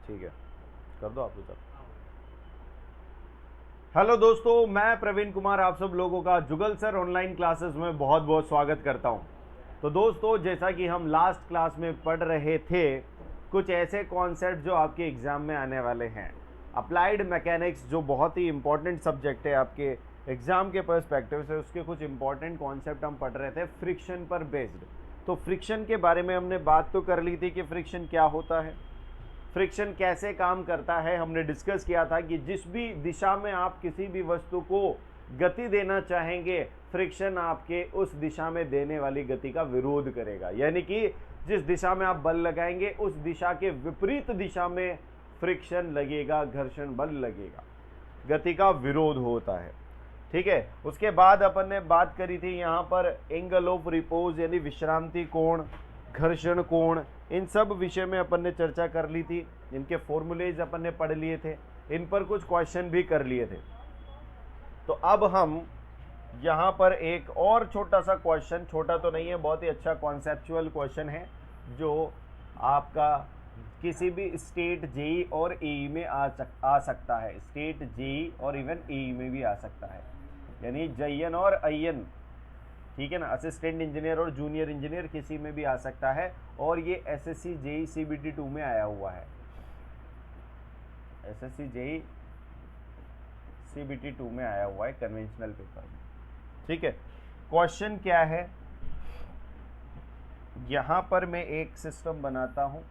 ठीक है, कर दो आप लोग। हेलो दोस्तों, मैं प्रवीण कुमार आप सब लोगों का जुगल सर ऑनलाइन क्लासेस में बहुत बहुत स्वागत करता हूं। तो दोस्तों, जैसा कि हम लास्ट क्लास में पढ़ रहे थे, कुछ ऐसे कॉन्सेप्ट जो आपके एग्ज़ाम में आने वाले हैं। अप्लाइड मैकेनिक्स जो बहुत ही इंपॉर्टेंट सब्जेक्ट है आपके एग्ज़ाम के पर्सपेक्टिव से, उसके कुछ इंपॉर्टेंट कॉन्सेप्ट हम पढ़ रहे थे फ्रिक्शन पर बेस्ड। तो फ्रिक्शन के बारे में हमने बात तो कर ली थी कि फ्रिक्शन क्या होता है, फ्रिक्शन कैसे काम करता है। हमने डिस्कस किया था कि जिस भी दिशा में आप किसी भी वस्तु को गति देना चाहेंगे, फ्रिक्शन आपके उस दिशा में देने वाली गति का विरोध करेगा। यानी कि जिस दिशा में आप बल लगाएंगे, उस दिशा के विपरीत दिशा में फ्रिक्शन लगेगा, घर्षण बल लगेगा, गति का विरोध होता है। ठीक है, उसके बाद अपन ने बात करी थी यहाँ पर एंगल ऑफ रिपोज यानी विश्रांति कोण, घर्षण कोण, इन सब विषय में अपन ने चर्चा कर ली थी। इनके फॉर्मूलेज अपन ने पढ़ लिए थे, इन पर कुछ क्वेश्चन भी कर लिए थे। तो अब हम यहाँ पर एक और छोटा सा क्वेश्चन, छोटा तो नहीं है, बहुत ही अच्छा कॉन्सेप्चुअल क्वेश्चन है, जो आपका किसी भी स्टेट जेई और एई में आ सकता है। स्टेट जेई और इवन एई में भी आ सकता है, यानी जयन और अयन, ठीक है ना, असिस्टेंट इंजीनियर और जूनियर इंजीनियर किसी में भी आ सकता है। और ये एसएससी जेई सीबीटी 2 में आया हुआ है, एसएससी जेई सीबीटी 2 में आया हुआ है कन्वेंशनल पेपर में। ठीक है, क्वेश्चन क्या है, यहां पर मैं एक सिस्टम बनाता हूं।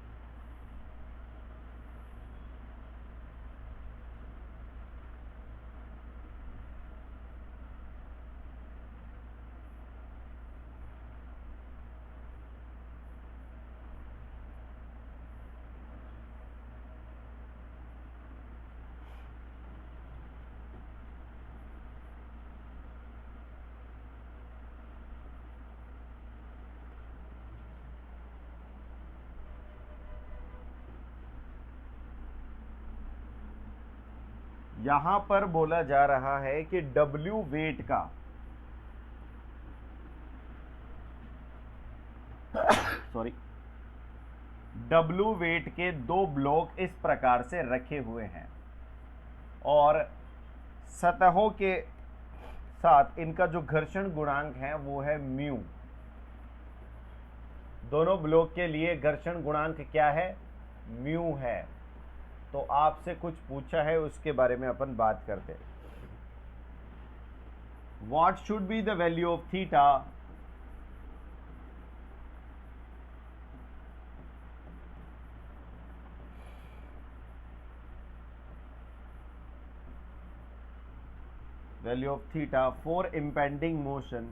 यहां पर बोला जा रहा है कि W वेट का सॉरी W वेट के दो ब्लॉक इस प्रकार से रखे हुए हैं और सतहों के साथ इनका जो घर्षण गुणांक है वो है म्यू। दोनों ब्लॉक के लिए घर्षण गुणांक क्या है, म्यू है। तो आपसे कुछ पूछा है, उसके बारे में अपन बात करते हैं। What should be the value of theta for impending motion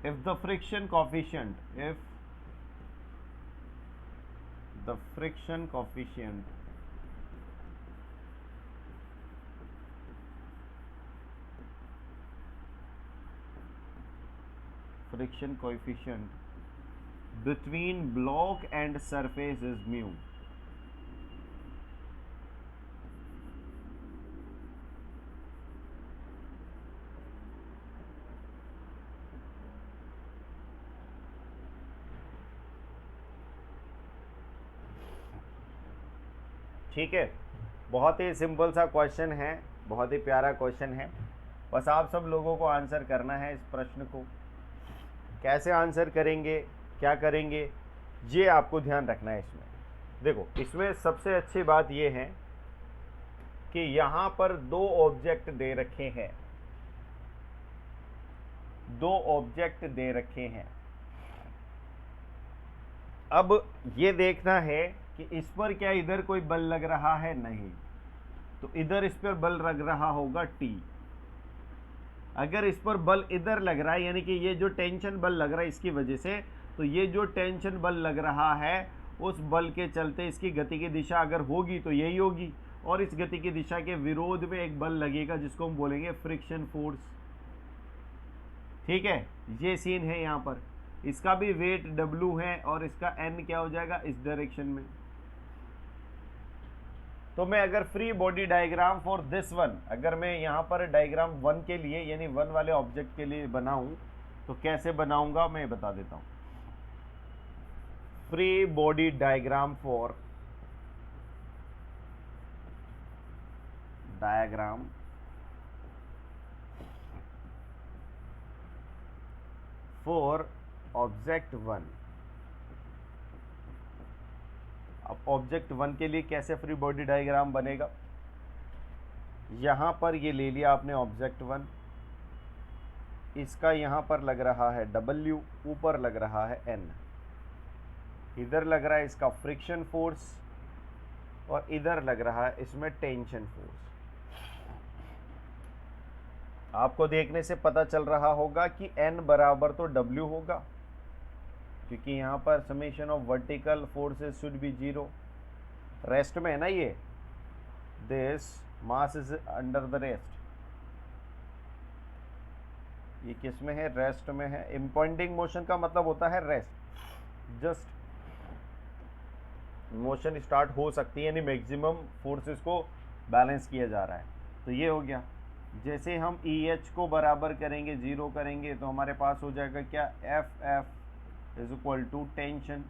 if the friction coefficient between block and surface is mu। ठीक है, बहुत ही सिंपल सा क्वेश्चन है, बहुत ही प्यारा क्वेश्चन है। बस आप सब लोगों को आंसर करना है इस प्रश्न को। कैसे आंसर करेंगे, क्या करेंगे, ये आपको ध्यान रखना है। इसमें देखो, इसमें सबसे अच्छी बात ये है कि यहाँ पर दो ऑब्जेक्ट दे रखे हैं, दो ऑब्जेक्ट दे रखे हैं। अब ये देखना है कि इस पर क्या इधर कोई बल लग रहा है, नहीं, तो इधर इस पर बल लग रहा होगा T। अगर इस पर बल इधर लग रहा है, यानी कि ये जो टेंशन बल लग रहा है इसकी वजह से, तो ये जो टेंशन बल लग रहा है उस बल के चलते इसकी गति की दिशा अगर होगी तो यही होगी, और इस गति की दिशा के विरोध में एक बल लगेगा जिसको हम बोलेंगे फ्रिक्शन फोर्स। ठीक है, ये सीन है यहाँ पर। इसका भी वेट W है और इसका N क्या हो जाएगा इस डायरेक्शन में। तो मैं अगर free body diagram for this one, अगर मैं यहाँ पर डायग्राम 1 के लिए यानी 1 वाले ऑब्जेक्ट के लिए बनाऊं तो कैसे बनाऊंगा मैं बता देता हूं। Free body diagram for object 1। अब ऑब्जेक्ट 1 के लिए कैसे फ्री बॉडी डायग्राम बनेगा, यहां पर ये ले लिया आपने ऑब्जेक्ट 1, इसका यहां पर लग रहा है W, ऊपर लग रहा है N, इधर लग रहा है इसका फ्रिक्शन फोर्स और इधर लग रहा है इसमें टेंशन फोर्स। आपको देखने से पता चल रहा होगा कि N बराबर तो W होगा, क्योंकि यहाँ पर summation of vertical forces should be 0। Rest में है ना ये, this mass is under the rest, ये किस में है, रेस्ट में है। इम्पॉइंटिंग मोशन का मतलब होता है रेस्ट, जस्ट मोशन स्टार्ट हो सकती है, यानी मैक्सिमम फोर्सेस को बैलेंस किया जा रहा है। तो ये हो गया। जैसे हम EH को बराबर करेंगे 0 करेंगे तो हमारे पास हो जाएगा क्या, FF is equal to tension.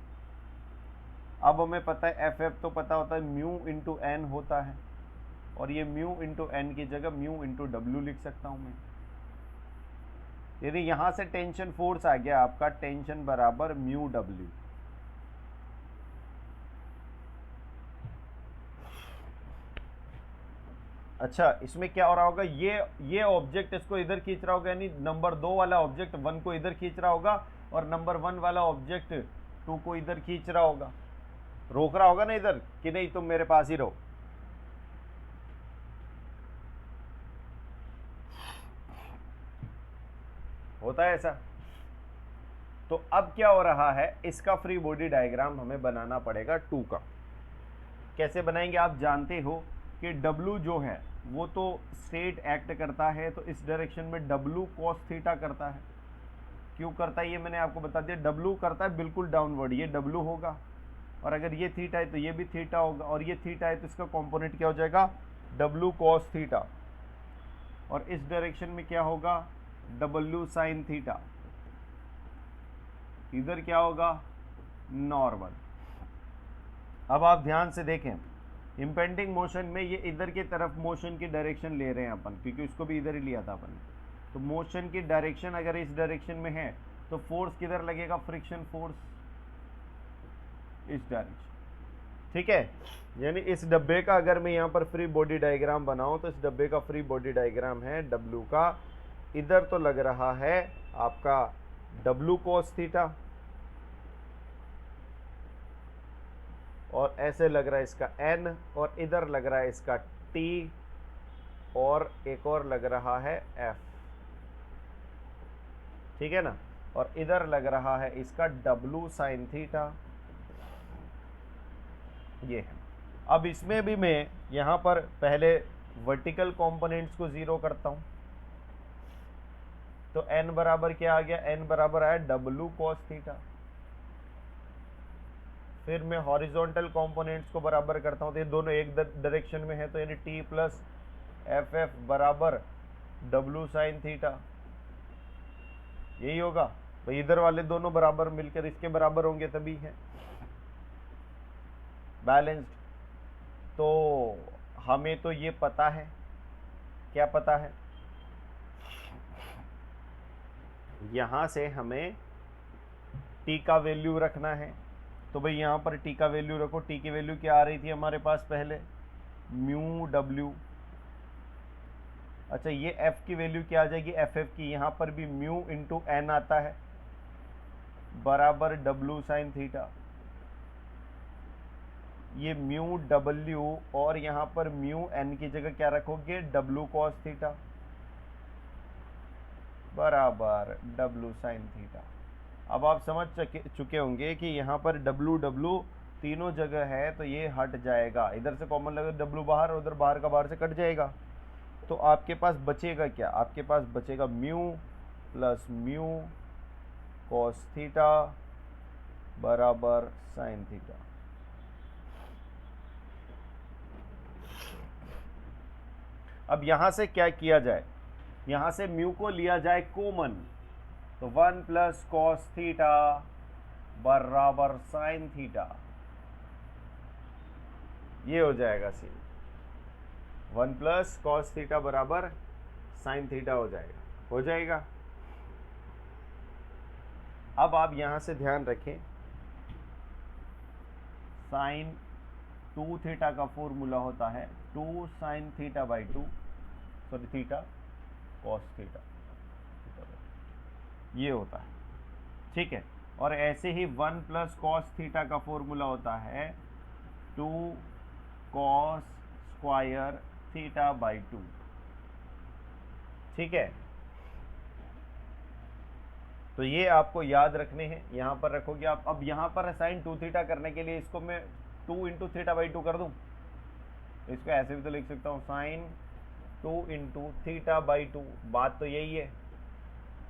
अब हमें पता है FF तो पता होता है म्यू इंटू एन होता है, और ये म्यू इंटू एन की जगह म्यू इंटू डब्ल्यू लिख सकता हूं मैं। यदि यहां से टेंशन फोर्स आ गया आपका, टेंशन बराबर म्यू डब्ल्यू। अच्छा, इसमें क्या हो रहा होगा, ये ऑब्जेक्ट इसको इधर खींच रहा होगा, यानी नंबर 2 वाला ऑब्जेक्ट 1 को इधर खींच रहा होगा, और नंबर 1 वाला ऑब्जेक्ट 2 को इधर खींच रहा होगा, रोक रहा होगा ना इधर कि नहीं तुम मेरे पास ही रहो। होता है ऐसा। तो अब क्या हो रहा है, इसका फ्री बॉडी डायग्राम हमें बनाना पड़ेगा 2 का। कैसे बनाएंगे, आप जानते हो कि W जो है वो तो स्ट्रेट एक्ट करता है, तो इस डायरेक्शन में W cos थीटा करता है। क्यों करता है ये मैंने आपको बता दिया, W करता है बिल्कुल डाउनवर्ड, ये W होगा, और अगर ये थीटा है तो ये भी थीटा होगा, और ये थीटा है तो इसका कंपोनेंट क्या हो जाएगा, W cos थीटा, और इस डायरेक्शन में क्या होगा, W sin थीटा, इधर क्या होगा, नॉर्मल। अब आप ध्यान से देखें, इम्पेंडिंग मोशन में ये इधर की तरफ मोशन की डायरेक्शन ले रहे हैं अपन, क्योंकि उसको भी इधर ही लिया था अपन। तो मोशन की डायरेक्शन अगर इस डायरेक्शन में है तो फोर्स किधर लगेगा, फ्रिक्शन फोर्स इस डायरेक्शन। ठीक है, यानी इस डब्बे का अगर मैं यहाँ पर फ्री बॉडी डायग्राम बनाऊं तो इस डब्बे का फ्री बॉडी डायग्राम है W का, इधर तो लग रहा है आपका W cos थीटा, और ऐसे लग रहा है इसका N, और इधर लग रहा है इसका T, और एक और लग रहा है F। ठीक है ना, और इधर लग रहा है इसका W sin थीटा, ये है। अब इसमें भी मैं यहां पर पहले वर्टिकल कंपोनेंट्स को 0 करता हूं, तो N बराबर क्या आ गया, N बराबर आया W cos थीटा। फिर मैं हॉरिजॉन्टल कंपोनेंट्स को बराबर करता हूं, तो ये दोनों एक डायरेक्शन में है, तो यानी T प्लस FF बराबर W sin थीटा, यही होगा। तो इधर वाले दोनों बराबर मिलकर इसके बराबर होंगे तभी है बैलेंस्ड। तो हमें तो ये पता है, क्या पता है, यहां से हमें T का वैल्यू रखना है। तो भाई यहाँ पर T का वैल्यू रखो, T की वैल्यू क्या आ रही थी हमारे पास पहले, म्यू W। अच्छा, ये F की वैल्यू क्या आ जाएगी, FF की, यहाँ पर भी म्यू इंटू एन आता है, बराबर W sin थीटा। ये म्यू W, और यहाँ पर म्यू एन की जगह क्या रखोगे, W cos थीटा, बराबर W sin थीटा। अब आप समझ चुके होंगे कि यहाँ पर W तीनों जगह है, तो ये हट जाएगा, इधर से कॉमन लगे W बाहर, उधर बाहर का बाहर से कट जाएगा। तो आपके पास बचेगा क्या, आपके पास बचेगा mu plus mu cos theta बराबर sin थीटा। अब यहां से क्या किया जाए, यहां से म्यू को लिया जाए कॉमन, तो 1 प्लस कॉस थीटा बराबर साइन थीटा, ये हो जाएगा सी। 1 प्लस कॉस थीटा बराबर साइन थीटा हो जाएगा। अब आप यहां से ध्यान रखें, साइन 2 थीटा का फॉर्मूला होता है 2 sine theta by 2, sorry theta cos theta, ये होता है, ठीक है। और ऐसे ही 1 प्लस कॉस थीटा का फॉर्मूला होता है 2 कॉस स्क्वायर थीटा बाई 2, ठीक है। तो ये आपको याद रखने हैं, यहां पर रखोगे आप। अब यहां पर साइन 2 थीटा करने के लिए इसको मैं 2 इंटू थीटा बाई 2 कर दूं, इसको ऐसे भी तो लिख सकता हूं, साइन 2 इंटू थीटा बाई 2, बात तो यही है।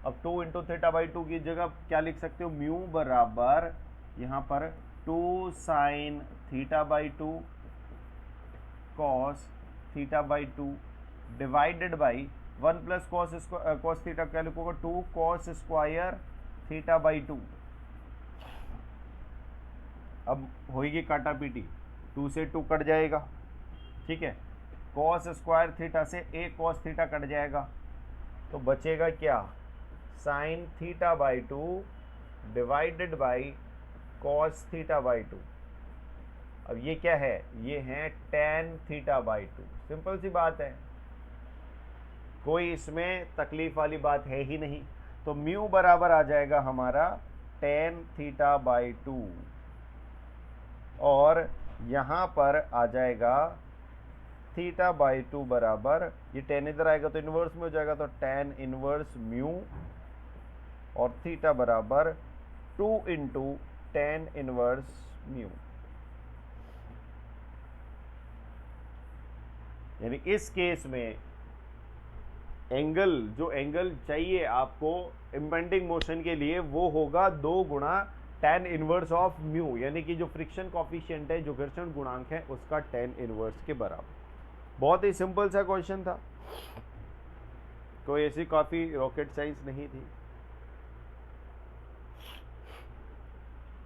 अब 2 इंटू थीटा बाई 2 की जगह क्या लिख सकते हो, म्यू बराबर यहां पर 2 sine theta by 2 cos theta by 2 divided by 1 plus cos theta क्या लिखोगे, 2 कॉस स्क्वायर थीटा बाई 2। अब होगी काटा पीटी, 2 से 2 कट जाएगा, ठीक है। कॉस स्क्वायर थीटा से एक कॉस थीटा कट जाएगा, तो बचेगा क्या, sine theta by 2 divided by cos theta by 2। अब ये क्या है, ये है टेन थीटा बाई 2, सिंपल सी बात है, कोई इसमें तकलीफ वाली बात है ही नहीं। तो म्यू बराबर आ जाएगा हमारा टेन थीटा बाई 2, और यहां पर आ जाएगा थीटा बाई 2 बराबर, ये टेन इधर आएगा तो इनवर्स में हो जाएगा, तो टेन इनवर्स म्यू, और थीटा बराबर 2 इंटू टेन इनवर्स म्यू। यानी इस केस में एंगल, जो एंगल चाहिए आपको इम्पेंडिंग मोशन के लिए, वो होगा 2 गुणा टेन इनवर्स ऑफ म्यू, यानी कि जो फ्रिक्शन कॉफिशिएंट है, जो घर्षण गुणांक है, उसका टेन इनवर्स के बराबर। बहुत ही सिंपल सा क्वेश्चन था, कोई ऐसी काफी रॉकेट साइंस नहीं थी।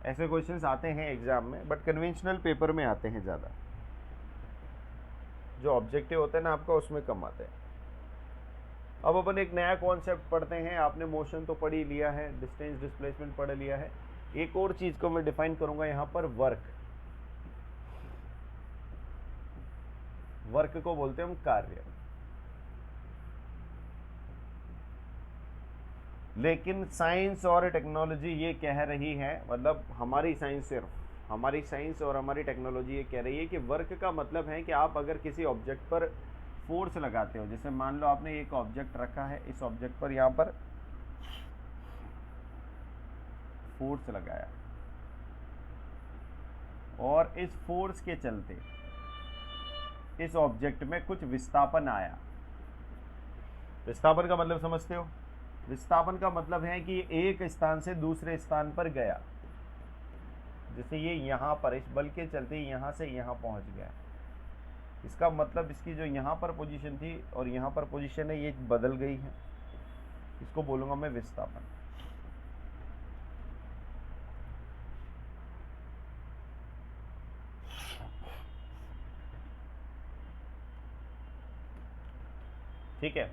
ऐसे क्वेश्चंस आते हैं एग्जाम में, बट कन्वेंशनल पेपर में आते हैं ज़्यादा, जो ऑब्जेक्टिव होते हैं ना आपका, उसमें कम आते हैं। अब अपन एक नया कॉन्सेप्ट पढ़ते हैं। आपने मोशन तो पढ़ ही लिया है, डिस्टेंस डिस्प्लेसमेंट पढ़ लिया है, एक और चीज को मैं डिफाइन करूंगा यहाँ पर, वर्क। वर्क को बोलते हैं हम कार्य। लेकिन साइंस और टेक्नोलॉजी ये कह रही है, मतलब हमारी साइंस, सिर्फ हमारी साइंस और हमारी टेक्नोलॉजी ये कह रही है कि वर्क का मतलब है कि आप अगर किसी ऑब्जेक्ट पर फोर्स लगाते हो, जैसे मान लो आपने एक ऑब्जेक्ट रखा है, इस ऑब्जेक्ट पर यहाँ पर फोर्स लगाया, और इस फोर्स के चलते इस ऑब्जेक्ट में कुछ विस्थापन आया। विस्थापन का मतलब समझते हो, विस्थापन का मतलब है कि एक स्थान से दूसरे स्थान पर गया, जैसे ये यहाँ पर इस बल के चलते यहाँ से यहाँ पहुँच गया। इसका मतलब इसकी जो यहाँ पर पोजीशन थी और यहाँ पर पोजीशन है, ये बदल गई है, इसको बोलूँगा मैं विस्थापन। ठीक है,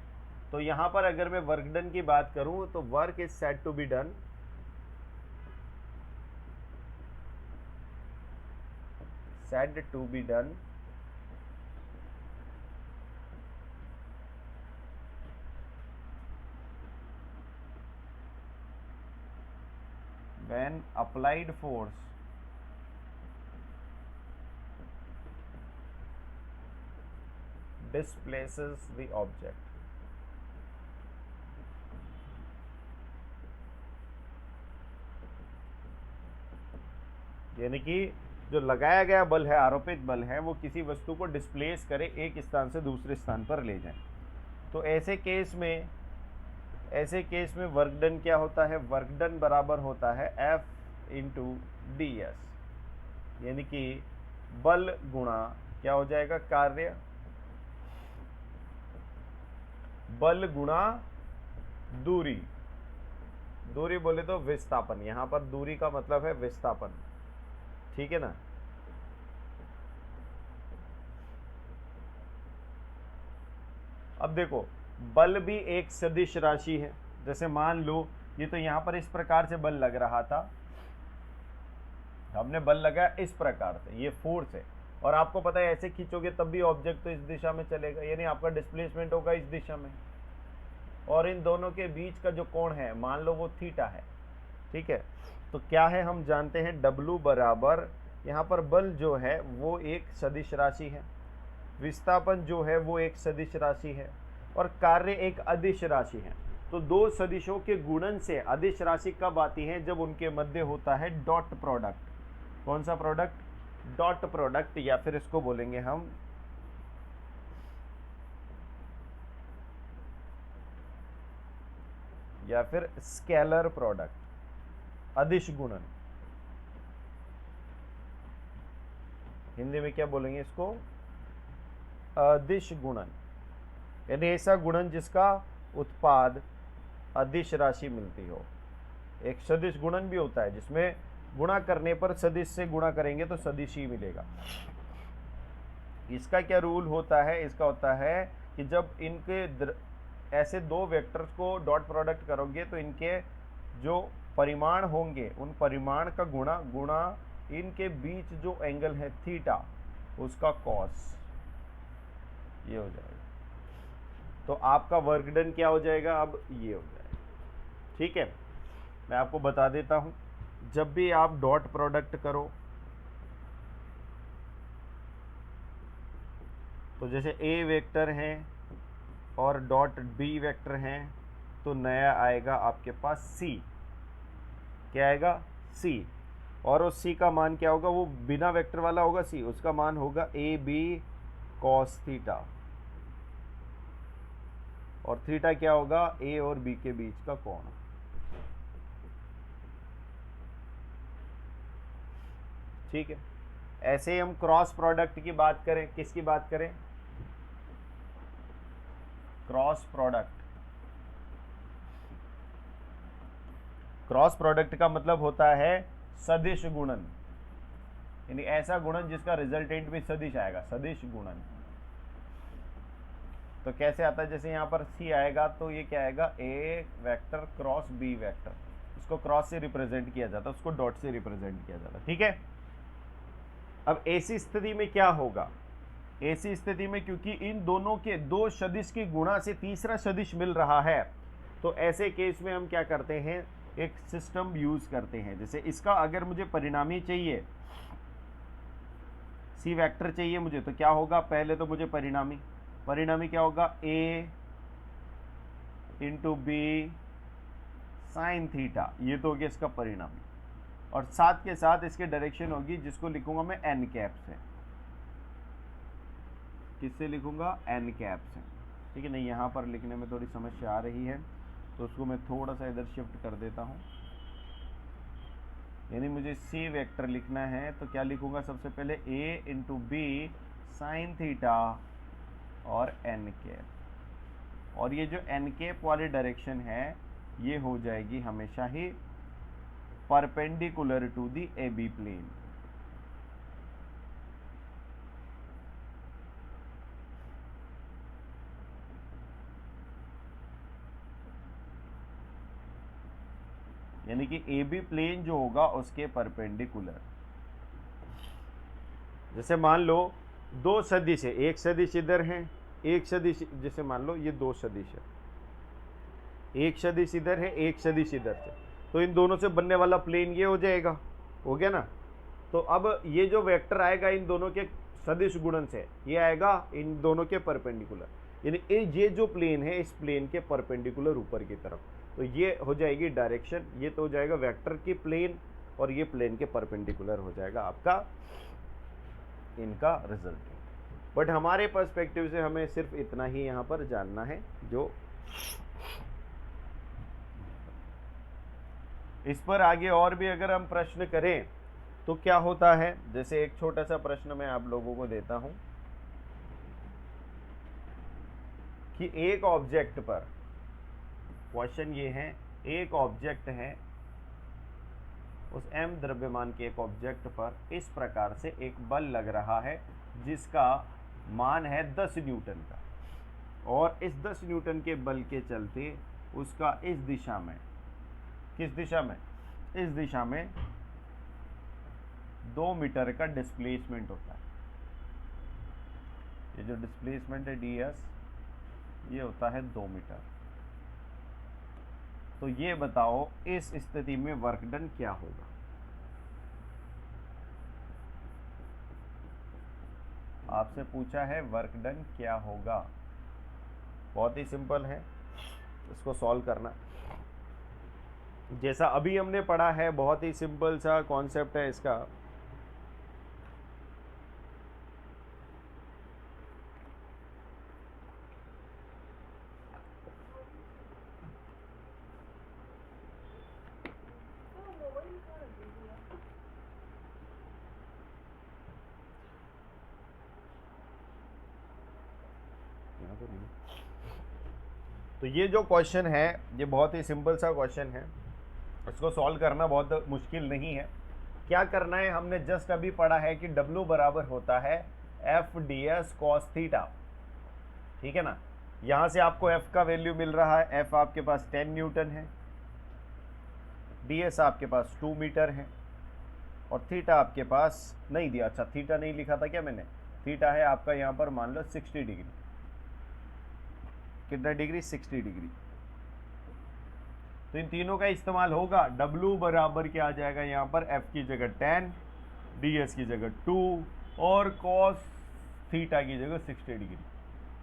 तो यहाँ पर अगर मैं वर्क डन की बात करूँ, तो work is said to be done when applied force displaces the object। यानी कि जो लगाया गया बल है, आरोपित बल है, वो किसी वस्तु को डिस्प्लेस करे, एक स्थान से दूसरे स्थान पर ले जाए। तो ऐसे केस में वर्क डन क्या होता है, वर्क डन बराबर होता है F इंटू डी एस, यानी कि बल गुणा क्या हो जाएगा, कार्य, बल गुणा दूरी, दूरी बोले तो विस्थापन, यहां पर दूरी का मतलब है विस्थापन, ठीक है ना। अब देखो बल भी एक सदिश राशि है, जैसे मान लो ये तो यहां पर इस प्रकार से बल लग रहा था, हमने बल लगाया इस प्रकार से, ये फोर्स है, और आपको पता है ऐसे खींचोगे तब भी ऑब्जेक्ट तो इस दिशा में चलेगा, यानी आपका डिस्प्लेसमेंट होगा इस दिशा में, और इन दोनों के बीच का जो कोण है मान लो वो थीटा है, ठीक है। तो क्या है, हम जानते हैं W बराबर, यहाँ पर बल जो है वो एक सदिश राशि है, विस्थापन जो है वो एक सदिश राशि है, और कार्य एक अदिश राशि है। तो दो सदिशों के गुणन से अदिश राशि कब आती है, जब उनके मध्य होता है डॉट प्रोडक्ट। कौन सा प्रोडक्ट, डॉट प्रोडक्ट, या फिर इसको बोलेंगे हम या फिर स्केलर प्रोडक्ट, अदिश गुणन। हिंदी में क्या बोलेंगे इसको, अदिश गुणन, यानी ऐसा गुणन जिसका उत्पाद अदिश राशि मिलती हो। एक सदिश गुणन भी होता है जिसमें गुणा करने पर सदिश से गुणा करेंगे तो सदिश ही मिलेगा। इसका क्या रूल होता है, इसका होता है कि जब इनके ऐसे दो वेक्टर्स को डॉट प्रोडक्ट करोगे तो इनके जो परिमाण होंगे उन परिमाण का गुणा गुणा इनके बीच जो एंगल है थीटा, उसका कॉस, ये हो जाएगा। तो आपका वर्क डन क्या हो जाएगा, अब ये हो जाएगा, ठीक है। मैं आपको बता देता हूं, जब भी आप डॉट प्रोडक्ट करो तो जैसे ए वेक्टर है और डॉट बी वेक्टर हैं, तो नया आएगा आपके पास सी, क्या आएगा, सी, और उस सी का मान क्या होगा, वो बिना वेक्टर वाला होगा सी, उसका मान होगा ए बी कॉस थीटा, और थीटा क्या होगा, ए और बी के बीच का कोण। ठीक है, ऐसे ही हम क्रॉस प्रोडक्ट की बात करें, किसकी बात करें, क्रॉस प्रोडक्ट। क्रॉस प्रोडक्ट का मतलब होता है सदिश गुणन, यानी ऐसा गुणन जिसका रिजल्टेंट भी सदिश आएगा, सदिश गुणन। तो कैसे आता है, जैसे यहाँ पर सी आएगा तो ये क्या आएगा, ए वेक्टर क्रॉस बी वेक्टर, इसको क्रॉस से रिप्रेजेंट किया जाता है, उसको डॉट से रिप्रेजेंट किया जाता है, ठीक है। अब ऐसी स्थिति में क्या होगा, ऐसी स्थिति में क्योंकि इन दोनों के दो सदिश की गुणा से तीसरा सदिश मिल रहा है, तो ऐसे केस में हम क्या करते हैं, एक सिस्टम यूज करते हैं। जैसे इसका अगर मुझे परिणामी चाहिए, सी वेक्टर चाहिए मुझे, तो क्या होगा, पहले तो मुझे परिणामी, परिणामी क्या होगा, ए इंटू बी साइन थीटा, ये तो हो गया इसका परिणामी, और साथ के साथ इसकी डायरेक्शन होगी जिसको लिखूंगा मैं एन कैप से, किससे लिखूंगा, एन कैप से, ठीक है। नहीं, यहाँ पर लिखने में थोड़ी समस्या आ रही है तो उसको मैं थोड़ा सा इधर शिफ्ट कर देता हूँ। यानी मुझे सी वेक्टर लिखना है तो क्या लिखूंगा, सबसे पहले ए इंटू बी साइन थीटा और एन कैप, और ये जो एन कैप वाली डायरेक्शन है ये हो जाएगी हमेशा ही perpendicular to the A B plane. यानी कि ए बी प्लेन जो होगा उसके परपेंडिकुलर। जैसे मान लो दो सदिश है, एक सदिश इधर है, एक सदिश, जैसे मान लो ये दो सदिश है, एक सदिश इधर है, एक सदिश इधर से, तो इन दोनों से बनने वाला प्लेन ये हो जाएगा, हो गया ना। तो अब ये जो वेक्टर आएगा इन दोनों के सदिश गुणन से, ये आएगा इन दोनों के परपेंडिकुलर, यानी ये जो प्लेन है इस प्लेन के परपेंडिकुलर ऊपर की तरफ, तो ये हो जाएगी डायरेक्शन, ये तो हो जाएगा वेक्टर की प्लेन, और ये प्लेन के परपेंडिकुलर हो जाएगा आपका इनका रिजल्ट। बट हमारे पर्सपेक्टिव से हमें सिर्फ इतना ही यहाँ पर जानना है, जो इस पर आगे और भी अगर हम प्रश्न करें तो क्या होता है। जैसे एक छोटा सा प्रश्न मैं आप लोगों को देता हूं कि एक ऑब्जेक्ट पर, क्वेश्चन ये है, एक ऑब्जेक्ट है, उस m द्रव्यमान के एक ऑब्जेक्ट पर इस प्रकार से एक बल लग रहा है जिसका मान है 10 न्यूटन का, और इस 10 न्यूटन के बल के चलते उसका इस दिशा में, किस दिशा में, इस दिशा में 2 मीटर का डिस्प्लेसमेंट होता है। ये जो डिस्प्लेसमेंट है ds, ये होता है 2 मीटर। तो ये बताओ इस स्थिति में वर्क डन क्या होगा। आपसे पूछा है वर्क डन क्या होगा। बहुत ही सिंपल है इसको सॉल्व करना। जैसा अभी हमने पढ़ा है, बहुत ही सिंपल सा कॉन्सेप्ट है इसका। तो ये जो क्वेश्चन है ये बहुत ही सिंपल सा क्वेश्चन है, इसको सॉल्व करना बहुत मुश्किल नहीं है। क्या करना है, हमने जस्ट अभी पढ़ा है कि W बराबर होता है F D S cos theta, ठीक है ना। यहाँ से आपको F का वैल्यू मिल रहा है, F आपके पास 10 न्यूटन है, ds आपके पास 2 मीटर है, और थीटा आपके पास नहीं दिया। अच्छा, थीटा नहीं लिखा था क्या मैंने, थीटा है आपका यहाँ पर मान लो 60 डिग्री। कितना डिग्री, 60 डिग्री। तो इन तीनों का इस्तेमाल होगा। W बराबर क्या आ जाएगा यहाँ पर, F की जगह 10, ds की जगह 2 और cos थीटा की जगह 60 डिग्री।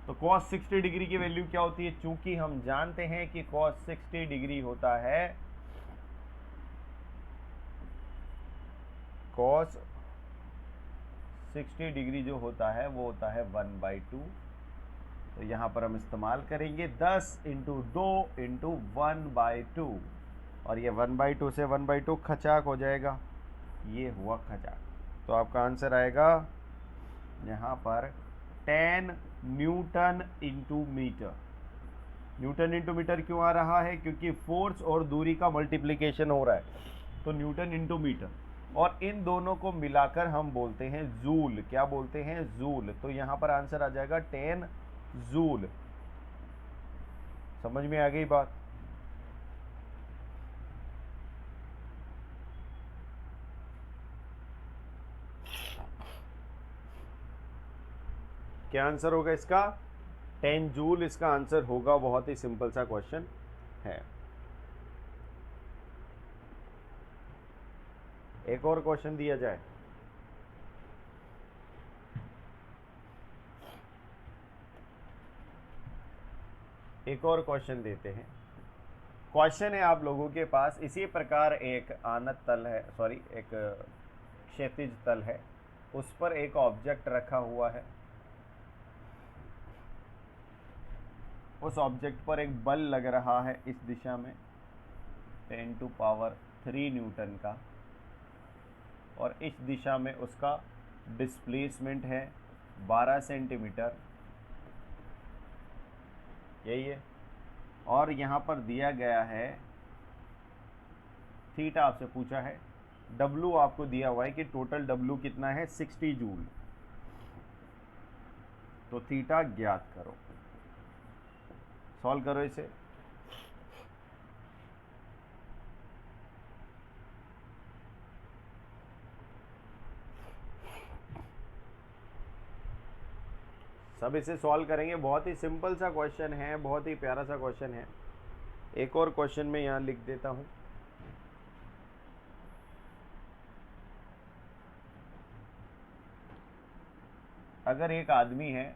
तो cos 60 डिग्री की वैल्यू क्या होती है, चूंकि हम जानते हैं कि cos 60 डिग्री होता है, cos 60 डिग्री जो होता है वो होता है 1/2। तो यहाँ पर हम इस्तेमाल करेंगे 10 × 2 × 1/2, और ये 1/2 से 1/2 खचाक हो जाएगा, ये हुआ खचाक। तो आपका आंसर आएगा यहाँ पर 10 न्यूटन × मीटर। न्यूटन × मीटर क्यों आ रहा है, क्योंकि फोर्स और दूरी का मल्टीप्लिकेशन हो रहा है, तो न्यूटन × मीटर। और इन दोनों को मिलाकर हम बोलते हैं जूल। क्या बोलते हैं, जूल। तो यहाँ पर आंसर आ जाएगा 10 जूल। समझ में आ गई बात। क्या आंसर होगा इसका, 10 जूल इसका आंसर होगा। बहुत ही सिंपल सा क्वेश्चन है। एक और क्वेश्चन दिया जाए। एक और क्वेश्चन देते हैं। क्वेश्चन है आप लोगों के पास, इसी प्रकार एक आनत तल है, सॉरी एक क्षैतिज तल है, उस पर एक ऑब्जेक्ट रखा हुआ है। उस ऑब्जेक्ट पर एक बल लग रहा है इस दिशा में 10⁻³ न्यूटन का, और इस दिशा में उसका डिस्प्लेसमेंट है 12 सेंटीमीटर, यही है। और यहाँ पर दिया गया है थीटा, आपसे पूछा है। W आपको दिया हुआ है कि टोटल W कितना है, 60 जूल। तो थीटा ज्ञात करो। सॉल्व करो इसे। सब इसे सॉल्व करेंगे। बहुत ही सिंपल सा क्वेश्चन है, बहुत ही प्यारा सा क्वेश्चन है। एक और क्वेश्चन मैं यहाँ लिख देता हूँ। अगर एक आदमी है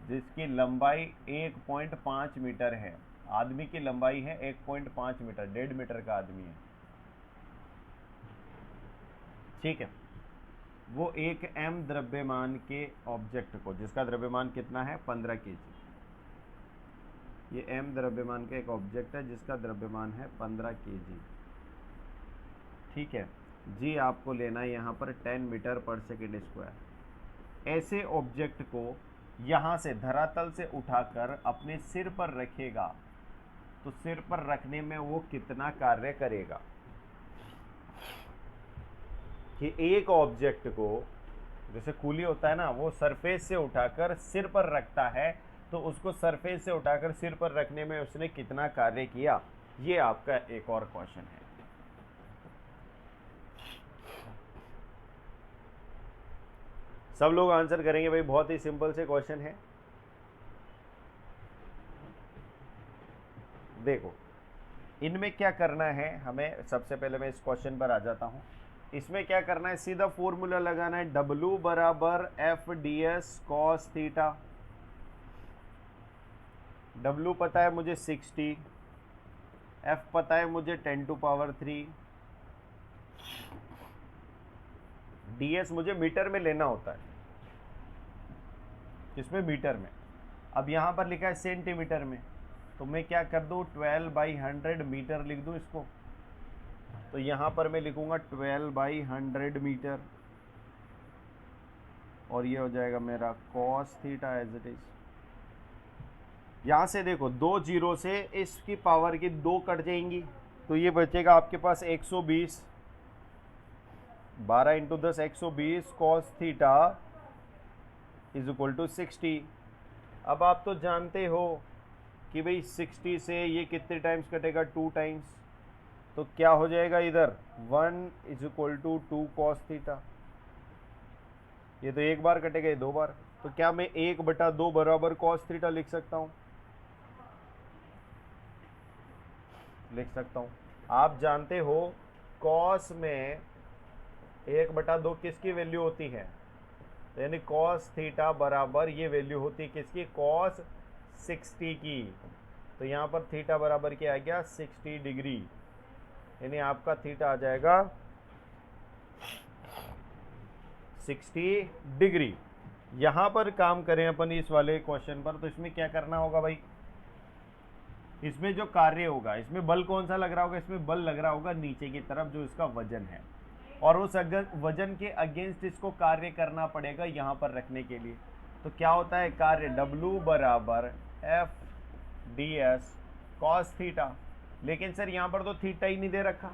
जिसकी लंबाई 1.5 मीटर है, आदमी की लंबाई है 1.5 मीटर, 1.5 मीटर का आदमी है, ठीक है। वो एक m द्रव्यमान के ऑब्जेक्ट को, जिसका द्रव्यमान कितना है, 15 kg, ये m द्रव्यमान का एक ऑब्जेक्ट है जिसका द्रव्यमान है 15 kg, ठीक है जी, आपको लेना है यहाँ पर 10 मीटर पर सेकेंड स्क्वायर। ऐसे ऑब्जेक्ट को यहाँ से धरातल से उठाकर अपने सिर पर रखेगा तो सिर पर रखने में वो कितना कार्य करेगा। कि एक ऑब्जेक्ट को, जैसे कूली होता है ना, वो सरफेस से उठाकर सिर पर रखता है, तो उसको सरफेस से उठाकर सिर पर रखने में उसने कितना कार्य किया, ये आपका एक और क्वेश्चन है। सब लोग आंसर करेंगे भाई, बहुत ही सिंपल से क्वेश्चन है। देखो इनमें क्या करना है हमें, सबसे पहले मैं इस क्वेश्चन पर आ जाता हूं। इसमें क्या करना है, सीधा फॉर्मूला लगाना है, W बराबर F D S cos theta. W पता है मुझे 60, F पता है मुझे 10⁻3, ds मुझे मीटर में लेना होता है, किसमें, मीटर में। अब यहाँ पर लिखा है सेंटीमीटर में, तो मैं क्या कर दूँ, 12/100 मीटर लिख दूँ इसको। तो यहाँ पर मैं लिखूँगा 12/100 मीटर, और ये हो जाएगा मेरा cos theta as it is. यहाँ से देखो 2 जीरो से इसकी पावर की 2 कट जाएंगी, तो ये बचेगा आपके पास 120, 12 × 10 120 cos theta is equal to 60। अब आप तो जानते हो कि भाई 60 से ये कितने टाइम्स कटेगा, 2 टाइम्स, तो क्या हो जाएगा इधर 1 is equal to 2 cos theta. ये तो एक बार कटेगा, ये 2 बार, तो क्या मैं 1/2 बराबर कॉस थीटा लिख सकता हूँ, लिख सकता हूँ। आप जानते हो कॉस में 1/2 किसकी वैल्यू होती है, यानी कॉस थीटा बराबर ये वैल्यू होती है किसकी, कॉस 60 की। तो यहाँ पर थीटा बराबर क्या आ गया, 60 डिग्री, यानी आपका थीटा आ जाएगा 60 डिग्री। यहाँ पर काम करें अपन इस वाले क्वेश्चन पर, तो इसमें क्या करना होगा भाई, इसमें जो कार्य होगा, इसमें बल कौन सा लग रहा होगा, इसमें बल लग रहा होगा नीचे की तरफ जो इसका वजन है, और उस वजन के अगेंस्ट इसको कार्य करना पड़ेगा यहाँ पर रखने के लिए। तो क्या होता है कार्य, W बराबर F D S cos theta. लेकिन सर यहाँ पर तो थीटा ही नहीं दे रखा,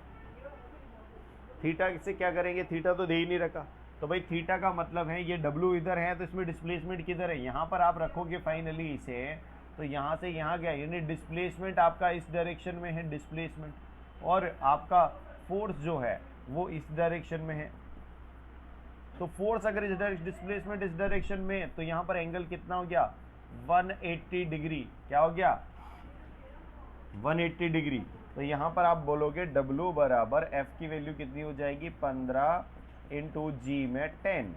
थीटा से क्या करेंगे, थीटा तो दे ही नहीं रखा। तो भाई थीटा का मतलब है ये W इधर है, तो इसमें डिस्प्लेसमेंट किधर है, यहाँ पर आप रखोगे फाइनली इसे, तो यहाँ से यहाँ गया, यानी डिस्प्लेसमेंट आपका इस डायरेक्शन में है डिस्प्लेसमेंट, और आपका फोर्स जो है वो इस डायरेक्शन में है। तो फोर्स अगर इस डायरेक्शन, डिस्प्लेसमेंट इस डायरेक्शन में, तो यहाँ पर एंगल कितना हो गया, 180 डिग्री। क्या हो गया, 180 डिग्री। तो यहाँ पर आप बोलोगे W बराबर F की वैल्यू कितनी हो जाएगी, 15 × G में 10,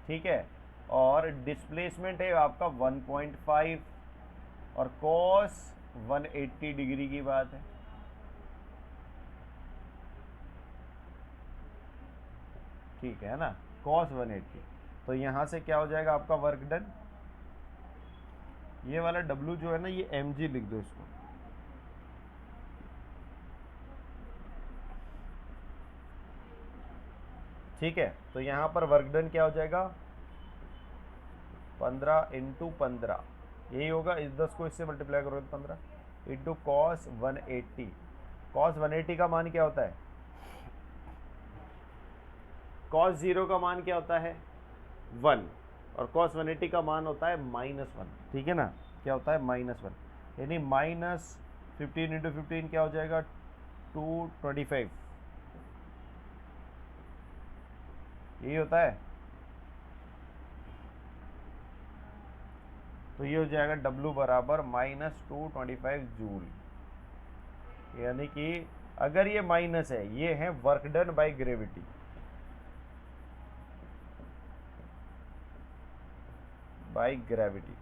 ठीक है, और डिस्प्लेसमेंट है आपका 1.5, और cos 180 डिग्री की बात है। ठीक है ना, cos 180। तो यहाँ से क्या हो जाएगा आपका वर्क डन, ये वाला W जो है ना, ये mg लिख दो इसको, ठीक है। तो यहाँ पर वर्क डन क्या हो जाएगा, 15 × 15, यही होगा, इस 10 को इससे मल्टीप्लाई करो तो 15 × cos 180। cos 180 का मान क्या होता है, cos 0 का मान क्या होता है 1, और cos 180 का मान होता है -1, ठीक है ना, क्या होता है -1, यानी -15 × 15 क्या हो जाएगा, 225, यही होता है। तो ये हो जाएगा W बराबर -225 जूल, यानी कि अगर ये माइनस है, ये है work done by gravity, by gravity.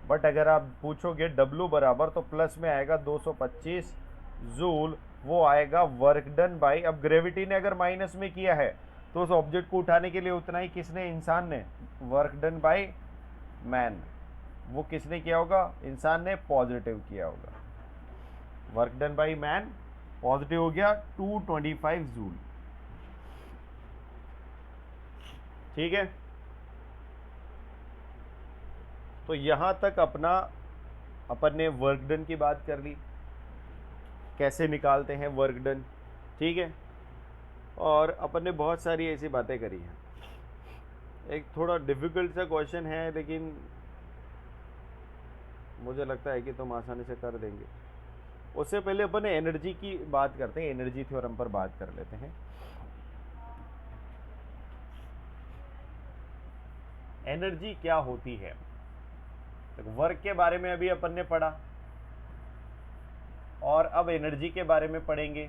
But अगर आप पूछोगे W बराबर, तो प्लस में आएगा 225 जूल, वो आएगा वर्क डन बाय, अब ग्रेविटी ने अगर माइनस में किया है तो उस ऑब्जेक्ट को उठाने के लिए उतना ही किसने, इंसान ने, वर्क डन बाय मैन, वो किसने किया होगा, इंसान ने पॉजिटिव किया होगा। Work done by man positive हो गया 225 जूल। ठीक है, तो यहां तक अपन ने वर्क डन की बात कर ली, कैसे निकालते हैं वर्क डन। ठीक है, और अपन ने बहुत सारी ऐसी बातें करी हैं। एक थोड़ा डिफिकल्ट सा क्वेश्चन है, लेकिन मुझे लगता है कि तुम आसानी से कर देंगे। उससे पहले अपन एनर्जी की बात करते हैं, एनर्जी थ्योरम पर बात कर लेते हैं। एनर्जी क्या होती है? तो वर्क के बारे में अभी अपन ने पढ़ा, और अब एनर्जी के बारे में पढ़ेंगे।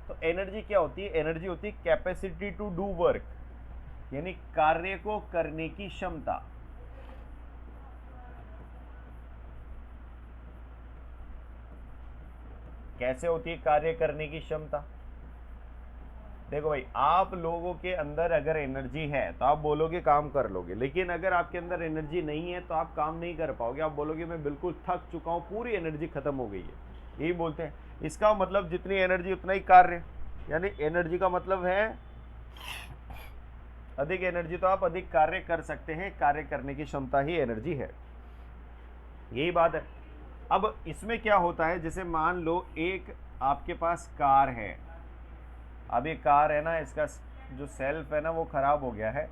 तो एनर्जी क्या होती है? एनर्जी होती है कैपेसिटी टू डू वर्क, यानी कार्य को करने की क्षमता। कैसे होती है कार्य करने की क्षमता? देखो भाई, आप लोगों के अंदर अगर एनर्जी है तो आप बोलोगे काम कर लोगे, लेकिन अगर आपके अंदर एनर्जी नहीं है तो आप काम नहीं कर पाओगे। आप बोलोगे मैं बिल्कुल थक चुका हूं, पूरी एनर्जी खत्म हो गई है, यही बोलते हैं। इसका मतलब जितनी एनर्जी उतना ही कार्य, यानी एनर्जी का मतलब है अधिक एनर्जी तो आप अधिक कार्य कर सकते हैं। कार्य करने की क्षमता ही एनर्जी है, यही बात है। अब इसमें क्या होता है, जैसे मान लो एक आपके पास कार है। अब ये कार है ना, इसका जो सेल्फ है ना वो खराब हो गया है,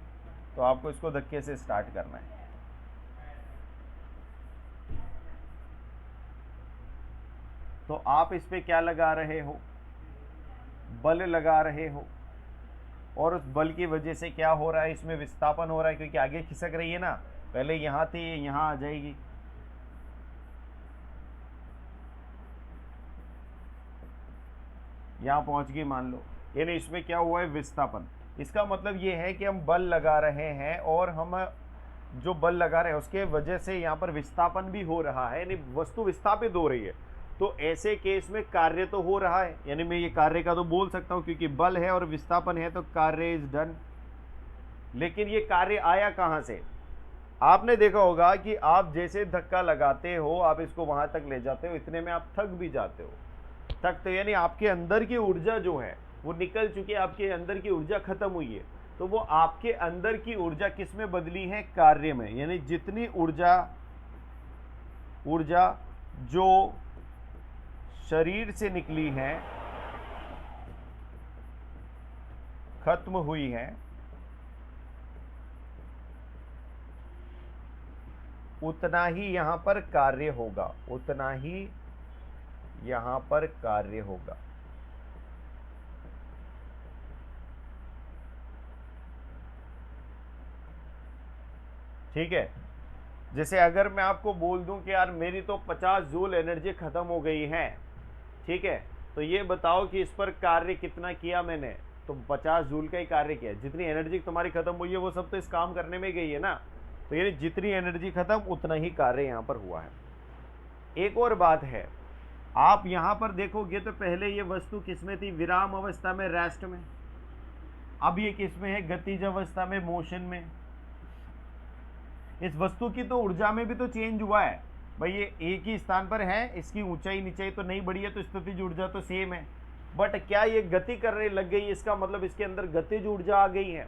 तो आपको इसको धक्के से स्टार्ट करना है। तो आप इस पे क्या लगा रहे हो? बल लगा रहे हो, और उस बल की वजह से क्या हो रहा है, इसमें विस्थापन हो रहा है, क्योंकि आगे खिसक रही है ना। पहले यहां थी, यहां आ जाएगी, यहां पहुंच गई मान लो, यानी इसमें क्या हुआ है, विस्थापन। इसका मतलब ये है कि हम बल लगा रहे हैं, और हम जो बल लगा रहे हैं उसके वजह से यहाँ पर विस्थापन भी हो रहा है, यानी वस्तु विस्थापित हो रही है। तो ऐसे केस में कार्य तो हो रहा है, यानी मैं ये कार्य का तो बोल सकता हूँ, क्योंकि बल है और विस्थापन है तो कार्य इज डन। लेकिन ये कार्य आया कहाँ से? आपने देखा होगा कि आप जैसे धक्का लगाते हो, आप इसको वहां तक ले जाते हो, इतने में आप थक भी जाते हो। थक तो यानी आपके अंदर की ऊर्जा जो है वो निकल चुकी है, आपके अंदर की ऊर्जा खत्म हुई है। तो वो आपके अंदर की ऊर्जा किस में बदली है? कार्य में। यानी जितनी ऊर्जा ऊर्जा जो शरीर से निकली है, खत्म हुई है, उतना ही यहां पर कार्य होगा, उतना ही यहां पर कार्य होगा। ठीक है, जैसे अगर मैं आपको बोल दूं कि यार मेरी तो 50 जूल एनर्जी खत्म हो गई है, ठीक है, तो ये बताओ कि इस पर कार्य कितना किया मैंने? तो 50 जूल का ही कार्य किया। जितनी एनर्जी तुम्हारी खत्म हुई है वो सब तो इस काम करने में गई है ना। तो यानी जितनी एनर्जी खत्म उतना ही कार्य यहां पर हुआ है। एक और बात है, आप यहां पर देखोगे तो पहले ये वस्तु किसमें थी? विराम अवस्था में, रेस्ट में। अब ये किसमें है? गतिज अवस्था में, मोशन में। इस वस्तु की तो ऊर्जा में भी तो चेंज हुआ है भाई। ये एक ही स्थान पर है, इसकी ऊंचाई नीचाई तो नहीं बढ़ी है, तो स्थितिज ऊर्जा तो सेम है। बट क्या ये गति करने लग गई? इसका मतलब इसके अंदर गतिज ऊर्जा आ गई है।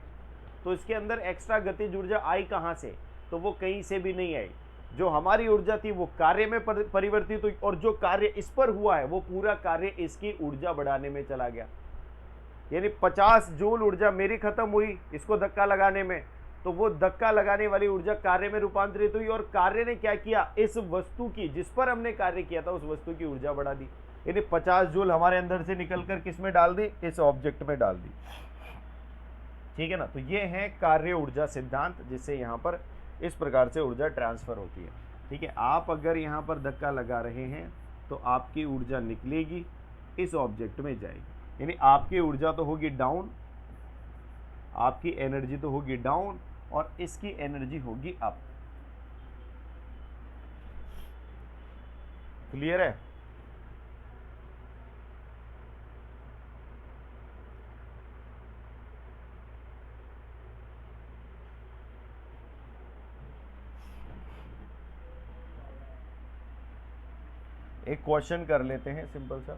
तो इसके अंदर एक्स्ट्रा गतिज ऊर्जा आई कहां से? तो वो कहीं से भी नहीं आई। जो हमारी ऊर्जा थी वो कार्य में परिवर्तित हुई, और जो कार्य इस पर हुआ है वो पूरा कार्य इसकी ऊर्जा बढ़ाने में चला गया। यानी 50 जूल ऊर्जा मेरी खत्म हुई इसको धक्का लगाने में, तो वो धक्का लगाने वाली ऊर्जा कार्य में रूपांतरित हुई, और कार्य ने क्या किया? इस वस्तु की, जिस पर हमने कार्य किया था, उस वस्तु की ऊर्जा बढ़ा दी। यानी 50 जूल हमारे अंदर से निकलकर किस में डाल दी? इस ऑब्जेक्ट में डाल दी। ठीक है ना। तो ये है कार्य ऊर्जा सिद्धांत, जिससे यहाँ पर इस प्रकार से ऊर्जा ट्रांसफर होती है। ठीक है, आप अगर यहाँ पर धक्का लगा रहे हैं तो आपकी ऊर्जा निकलेगी, इस ऑब्जेक्ट में जाएगी, यानी आपकी ऊर्जा तो होगी डाउन, आपकी एनर्जी तो होगी डाउन, और इसकी एनर्जी होगी अप। क्लियर है? एक क्वेश्चन कर लेते हैं सिंपल सा।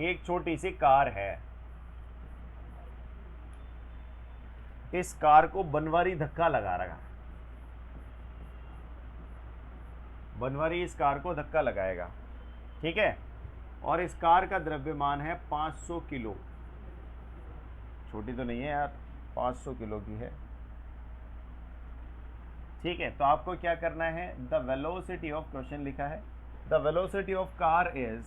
एक छोटी सी कार है, इस कार को बनवारी धक्का लगा रहा है, बनवारी इस कार को धक्का लगाएगा, ठीक है, और इस कार का द्रव्यमान है 500 किलो। छोटी तो नहीं है यार, 500 किलो की है, ठीक है। तो आपको क्या करना है, द वेलोसिटी ऑफ, क्वेश्चन लिखा है the velocity of car is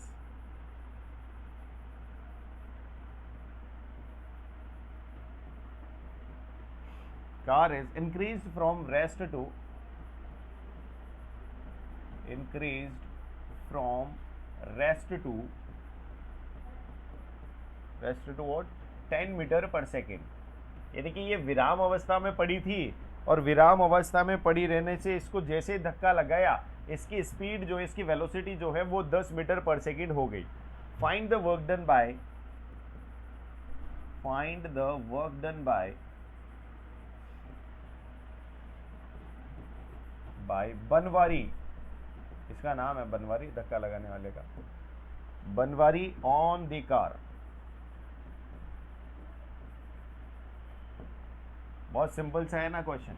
increased from rest to what 10 metre per second. यानी कि ये विराम अवस्था में पड़ी थी और विराम अवस्था में पड़ी रहने से इसको जैसे ही धक्का लगाया, इसकी स्पीड जो है, इसकी वेलोसिटी जो है वो 10 मीटर पर सेकेंड हो गई। Find the work done by Banwari, इसका नाम है बनवारी, धक्का लगाने वाले का, बनवारी ऑन द कार। बहुत सिंपल सा है ना क्वेश्चन।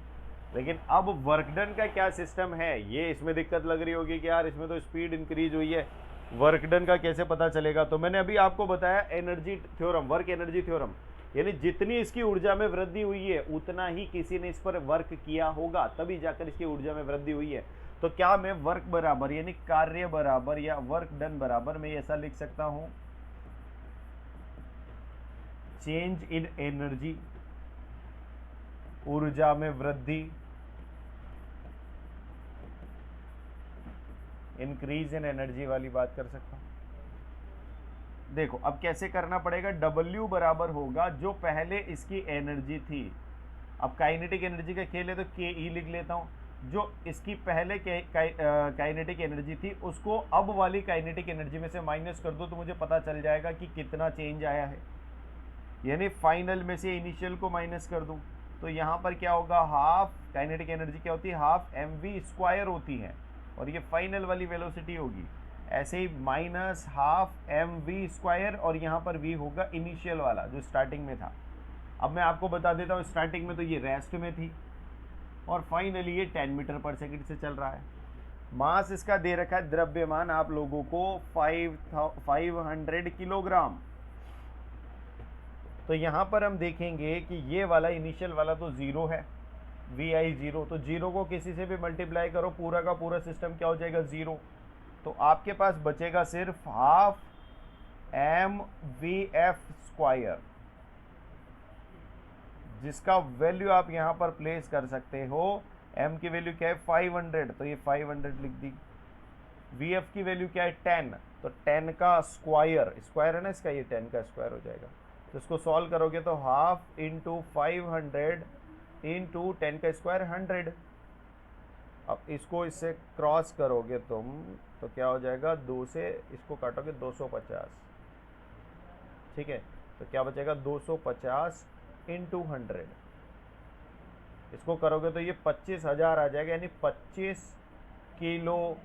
लेकिन अब वर्क डन का क्या सिस्टम है, ये इसमें दिक्कत लग रही होगी कि यार इसमें तो स्पीड इंक्रीज हुई है, वर्क डन का कैसे पता चलेगा। तो मैंने अभी आपको बताया energy theorem, work energy theorem, यानी जितनी इसकी ऊर्जा में वृद्धि हुई है उतना ही किसी ने इस पर वर्क किया होगा, तभी जाकर इसकी ऊर्जा में वृद्धि हुई है। तो क्या मैं वर्क बराबर यानी कार्य बराबर या वर्क डन बराबर मैं ऐसा लिख सकता हूं, चेंज इन एनर्जी, ऊर्जा में वृद्धि, इंक्रीज इन एनर्जी वाली बात कर सकता हूं। देखो अब कैसे करना पड़ेगा, W बराबर होगा जो पहले इसकी एनर्जी थी, अब काइनेटिक एनर्जी का खेल है तो KE लिख लेता हूं, जो इसकी पहले काइनेटिक एनर्जी थी उसको अब वाली काइनेटिक एनर्जी में से माइनस कर दो तो मुझे पता चल जाएगा कि कितना चेंज आया है। यानी फाइनल में से इनिशियल को माइनस कर दूं तो यहाँ पर क्या होगा, हाफ काइनेटिक एनर्जी क्या होती है, हाफ mv² होती है, और ये फाइनल वाली वेलोसिटी होगी। ऐसे ही माइनस हाफ mv² और यहाँ पर v होगा इनिशियल वाला जो स्टार्टिंग में था। अब मैं आपको बता देता हूँ स्टार्टिंग में तो ये रेस्ट में थी और फाइनली ये 10 मीटर पर सेकंड से चल रहा है। मास इसका दे रखा है, द्रव्यमान आप लोगों को 500 किलोग्राम। तो यहाँ पर हम देखेंगे कि ये वाला इनिशियल वाला तो जीरो है, vi 0, तो जीरो को किसी से भी मल्टीप्लाई करो पूरा का पूरा सिस्टम क्या हो जाएगा, जीरो। तो आपके पास बचेगा सिर्फ हाफ mvf², जिसका वैल्यू आप यहाँ पर प्लेस कर सकते हो। m की वैल्यू क्या है 500, तो ये 500 लिख दी। vf की वैल्यू क्या है 10, तो 10 का स्क्वायर है ना इसका, ये 10 का स्क्वायर हो जाएगा। तो इसको सॉल्व करोगे तो हाफ इंटू 500 इंटू 10 का स्क्वायर 100। अब इसको इससे क्रॉस करोगे तुम तो क्या हो जाएगा, 2 से इसको काटोगे 250, ठीक है। तो क्या बचेगा 250 इंटू 100, इसको करोगे तो ये 25,000 आ जाएगा, यानी 25 किलो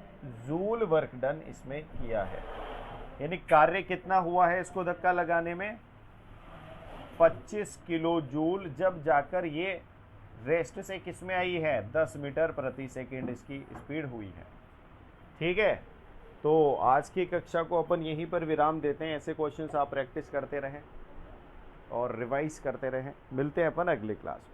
जूल वर्क डन इसमें किया है। यानी कार्य कितना हुआ है इसको धक्का लगाने में, 25 किलो जूल, जब जाकर ये रेस्ट से किस में आई है, 10 मीटर प्रति सेकेंड इसकी स्पीड हुई है, ठीक है। तो आज की कक्षा को अपन यहीं पर विराम देते हैं। ऐसे क्वेश्चंस आप प्रैक्टिस करते रहें और रिवाइज करते रहें। मिलते हैं अपन अगली क्लास में।